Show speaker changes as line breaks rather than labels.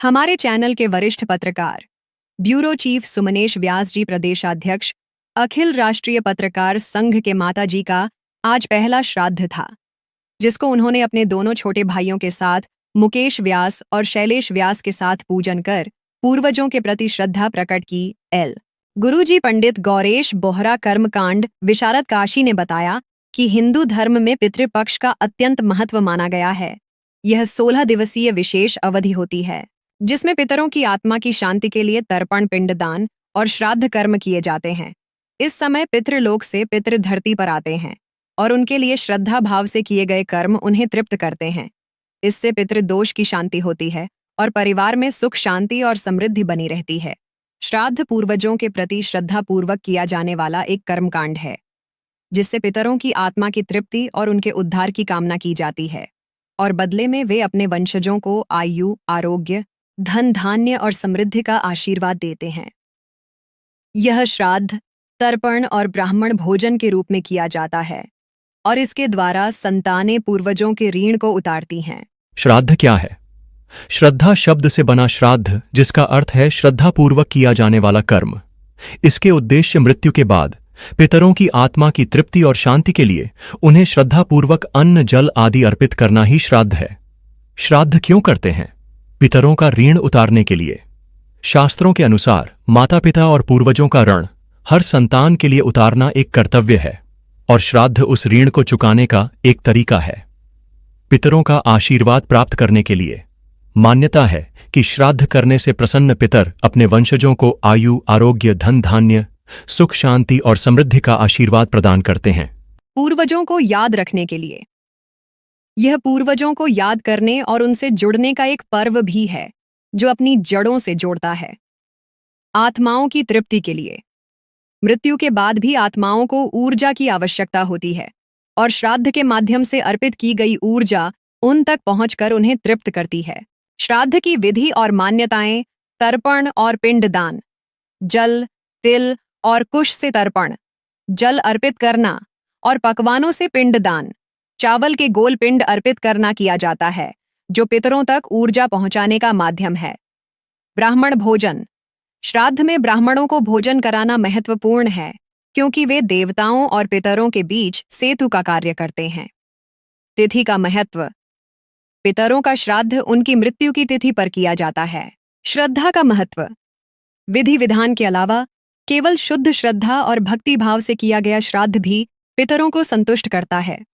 हमारे चैनल के वरिष्ठ पत्रकार ब्यूरो चीफ सुमनेश व्यास जी, प्रदेशाध्यक्ष अखिल राष्ट्रीय पत्रकार संघ के माताजी का आज पहला श्राद्ध था, जिसको उन्होंने अपने दोनों छोटे भाइयों के साथ मुकेश व्यास और शैलेश व्यास के साथ पूजन कर पूर्वजों के प्रति श्रद्धा प्रकट की। गुरुजी पंडित गौरेश बोहरा कर्मकांड विशारद काशी ने बताया कि हिंदू धर्म में पितृपक्ष का अत्यंत महत्व माना गया है। यह 16 दिवसीय विशेष अवधि होती है, जिसमें पितरों की आत्मा की शांति के लिए तर्पण, पिंडदान और श्राद्ध कर्म किए जाते हैं। इस समय पितृलोक से पितृ धरती पर आते हैं और उनके लिए श्रद्धा भाव से किए गए कर्म उन्हें तृप्त करते हैं। इससे पितृदोष की शांति होती है और परिवार में सुख, शांति और समृद्धि बनी रहती है। श्राद्ध पूर्वजों के प्रति श्रद्धापूर्वक किया जाने वाला एक कर्मकांड है, जिससे पितरों की आत्मा की तृप्ति और उनके उद्धार की कामना की जाती है और बदले में वे अपने वंशजों को आयु, आरोग्य, धन, धान्य और समृद्धि का आशीर्वाद देते हैं। यह श्राद्ध तर्पण और ब्राह्मण भोजन के रूप में किया जाता है और इसके द्वारा संतानें पूर्वजों के ऋण को उतारती हैं।
श्राद्ध क्या है? श्रद्धा शब्द से बना श्राद्ध, जिसका अर्थ है श्रद्धापूर्वक किया जाने वाला कर्म। इसके उद्देश्य मृत्यु के बाद पितरों की आत्मा की तृप्ति और शांति के लिए उन्हें श्रद्धापूर्वक अन्न, जल आदि अर्पित करना ही श्राद्ध है। श्राद्ध क्यों करते हैं? पितरों का ऋण उतारने के लिए। शास्त्रों के अनुसार माता पिता और पूर्वजों का ऋण हर संतान के लिए उतारना एक कर्तव्य है और श्राद्ध उस ऋण को चुकाने का एक तरीका है। पितरों का आशीर्वाद प्राप्त करने के लिए मान्यता है कि श्राद्ध करने से प्रसन्न पितर अपने वंशजों को आयु, आरोग्य, धन, धान्य, सुख, शांति और समृद्धि का आशीर्वाद प्रदान करते हैं।
पूर्वजों को याद रखने के लिए यह पूर्वजों को याद करने और उनसे जुड़ने का एक पर्व भी है, जो अपनी जड़ों से जोड़ता है। आत्माओं की तृप्ति के लिए मृत्यु के बाद भी आत्माओं को ऊर्जा की आवश्यकता होती है और श्राद्ध के माध्यम से अर्पित की गई ऊर्जा उन तक पहुंचकर उन्हें तृप्त करती है। श्राद्ध की विधि और मान्यताएं: तर्पण और पिंडदान। जल, तिल और कुश से तर्पण, जल अर्पित करना और पकवानों से पिंडदान, चावल के गोल पिंड अर्पित करना किया जाता है, जो पितरों तक ऊर्जा पहुंचाने का माध्यम है। ब्राह्मण भोजन। श्राद्ध में ब्राह्मणों को भोजन कराना महत्वपूर्ण है, क्योंकि वे देवताओं और पितरों के बीच सेतु का कार्य करते हैं। तिथि का महत्व। पितरों का श्राद्ध उनकी मृत्यु की तिथि पर किया जाता है। श्रद्धा का महत्व। विधि विधान के अलावा केवल शुद्ध श्रद्धा और भक्ति भाव से किया गया श्राद्ध भी पितरों को संतुष्ट करता है।